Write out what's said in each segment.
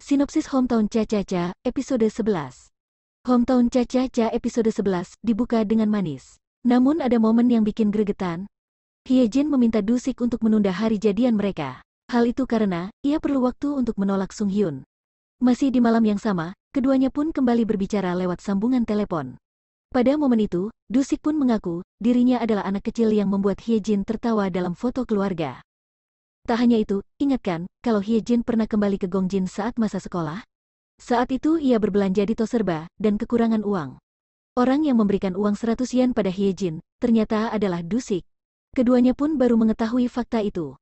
Sinopsis Hometown Cha-Cha-Cha, episode 11. Hometown Cha-Cha-Cha episode 11 dibuka dengan manis. Namun ada momen yang bikin gregetan. Hyejin meminta Dusik untuk menunda hari jadian mereka. Hal itu karena ia perlu waktu untuk menolak Sung Hyun. Masih di malam yang sama, keduanya pun kembali berbicara lewat sambungan telepon. Pada momen itu, Dusik pun mengaku dirinya adalah anak kecil yang membuat Hyejin tertawa dalam foto keluarga. Tak hanya itu, ingatkan kalau Hyejin pernah kembali ke Gongjin saat masa sekolah? Saat itu ia berbelanja di toko serba dan kekurangan uang. Orang yang memberikan uang 100 yen pada Hyejin ternyata adalah Dusik. Keduanya pun baru mengetahui fakta itu.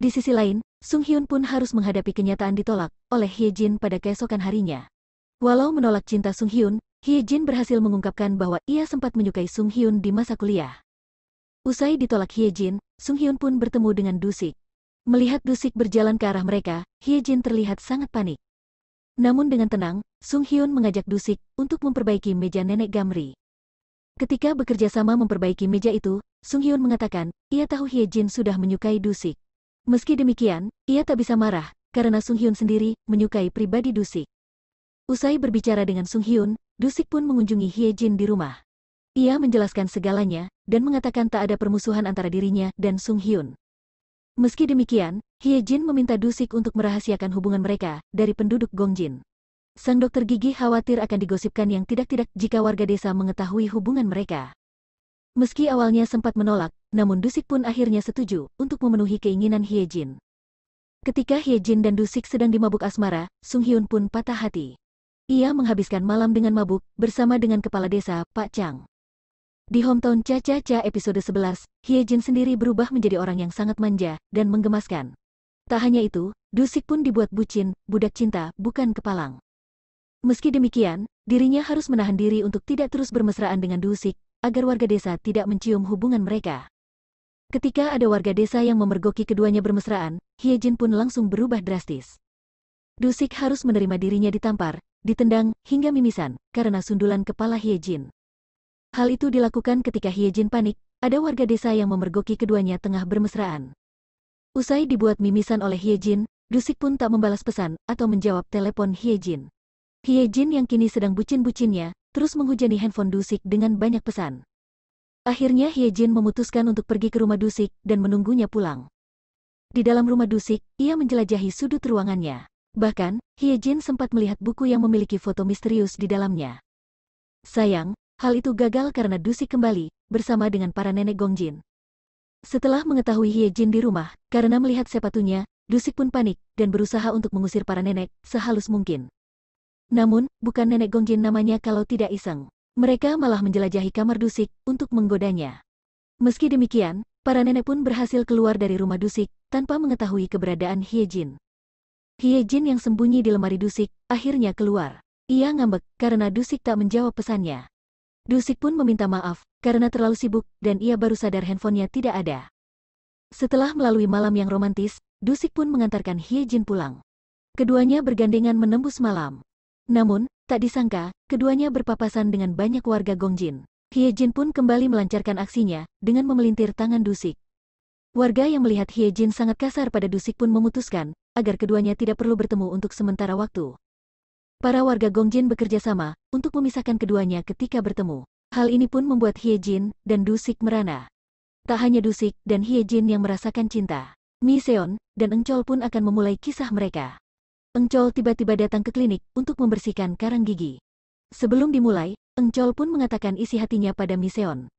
Di sisi lain, Sung Hyun pun harus menghadapi kenyataan ditolak oleh Hyejin pada keesokan harinya. Walau menolak cinta Sung Hyun, Hyejin berhasil mengungkapkan bahwa ia sempat menyukai Sung Hyun di masa kuliah. Usai ditolak Hyejin, Sung Hyun pun bertemu dengan Dusik. Melihat Dusik berjalan ke arah mereka, Hyejin terlihat sangat panik. Namun dengan tenang, Sung Hyun mengajak Dusik untuk memperbaiki meja nenek Gamri. Ketika bekerja sama memperbaiki meja itu, Sung Hyun mengatakan, ia tahu Hyejin sudah menyukai Dusik. Meski demikian, ia tak bisa marah, karena Sung Hyun sendiri menyukai pribadi Dusik. Usai berbicara dengan Sung Hyun, Dusik pun mengunjungi Hyejin di rumah. Ia menjelaskan segalanya, dan mengatakan tak ada permusuhan antara dirinya dan Sung Hyun. Meski demikian, Hyejin meminta Dusik untuk merahasiakan hubungan mereka dari penduduk Gongjin. Sang dokter gigi khawatir akan digosipkan yang tidak-tidak jika warga desa mengetahui hubungan mereka. Meski awalnya sempat menolak, namun Dusik pun akhirnya setuju untuk memenuhi keinginan Hyejin. Ketika Hyejin dan Dusik sedang di mabuk asmara, Sung Hyun pun patah hati. Ia menghabiskan malam dengan mabuk bersama dengan kepala desa, Pak Chang. Di Hometown Cha-Cha-Cha episode 11, Hyejin sendiri berubah menjadi orang yang sangat manja dan menggemaskan. Tak hanya itu, Dusik pun dibuat bucin, budak cinta, bukan kepalang. Meski demikian, dirinya harus menahan diri untuk tidak terus bermesraan dengan Dusik, agar warga desa tidak mencium hubungan mereka. Ketika ada warga desa yang memergoki keduanya bermesraan, Hyejin pun langsung berubah drastis. Dusik harus menerima dirinya ditampar, ditendang, hingga mimisan, karena sundulan kepala Hyejin. Hal itu dilakukan ketika Hyejin panik, ada warga desa yang memergoki keduanya tengah bermesraan. Usai dibuat mimisan oleh Hyejin, Dusik pun tak membalas pesan atau menjawab telepon Hyejin. Hyejin yang kini sedang bucin-bucinnya, terus menghujani handphone Dusik dengan banyak pesan. Akhirnya Hyejin memutuskan untuk pergi ke rumah Dusik dan menunggunya pulang. Di dalam rumah Dusik, ia menjelajahi sudut ruangannya. Bahkan, Hyejin sempat melihat buku yang memiliki foto misterius di dalamnya. Sayang, hal itu gagal karena Dusik kembali, bersama dengan para nenek Gongjin. Setelah mengetahui Hyejin di rumah, karena melihat sepatunya, Dusik pun panik, dan berusaha untuk mengusir para nenek, sehalus mungkin. Namun, bukan nenek Gongjin namanya kalau tidak iseng. Mereka malah menjelajahi kamar Dusik, untuk menggodanya. Meski demikian, para nenek pun berhasil keluar dari rumah Dusik, tanpa mengetahui keberadaan Hyejin. Hyejin yang sembunyi di lemari Dusik, akhirnya keluar. Ia ngambek, karena Dusik tak menjawab pesannya. Dusik pun meminta maaf, karena terlalu sibuk, dan ia baru sadar handphonenya tidak ada. Setelah melalui malam yang romantis, Dusik pun mengantarkan Hyejin pulang. Keduanya bergandengan menembus malam. Namun, tak disangka, keduanya berpapasan dengan banyak warga Gongjin. Hyejin pun kembali melancarkan aksinya, dengan memelintir tangan Dusik. Warga yang melihat Hyejin sangat kasar pada Dusik pun memutuskan, agar keduanya tidak perlu bertemu untuk sementara waktu. Para warga Gongjin bekerja sama untuk memisahkan keduanya ketika bertemu. Hal ini pun membuat Hyejin dan Dusik merana. Tak hanya Dusik dan Hyejin yang merasakan cinta. Miseon dan Engchol pun akan memulai kisah mereka. Engchol tiba-tiba datang ke klinik untuk membersihkan karang gigi. Sebelum dimulai, Engchol pun mengatakan isi hatinya pada Miseon.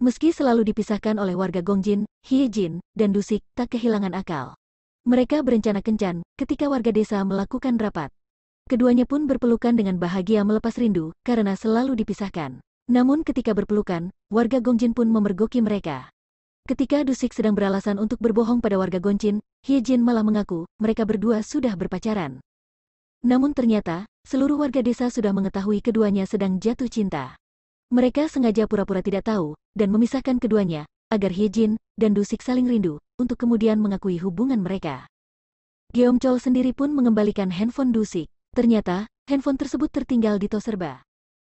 Meski selalu dipisahkan oleh warga Gongjin, Hyejin dan Dusik tak kehilangan akal. Mereka berencana kencan ketika warga desa melakukan rapat. Keduanya pun berpelukan dengan bahagia melepas rindu, karena selalu dipisahkan. Namun ketika berpelukan, warga Gongjin pun memergoki mereka. Ketika Dusik sedang beralasan untuk berbohong pada warga Gongjin, Hyejin malah mengaku, mereka berdua sudah berpacaran. Namun ternyata, seluruh warga desa sudah mengetahui keduanya sedang jatuh cinta. Mereka sengaja pura-pura tidak tahu, dan memisahkan keduanya, agar Hyejin dan Dusik saling rindu, untuk kemudian mengakui hubungan mereka. Gyeomchol sendiri pun mengembalikan handphone Dusik. Ternyata, handphone tersebut tertinggal di toko serba.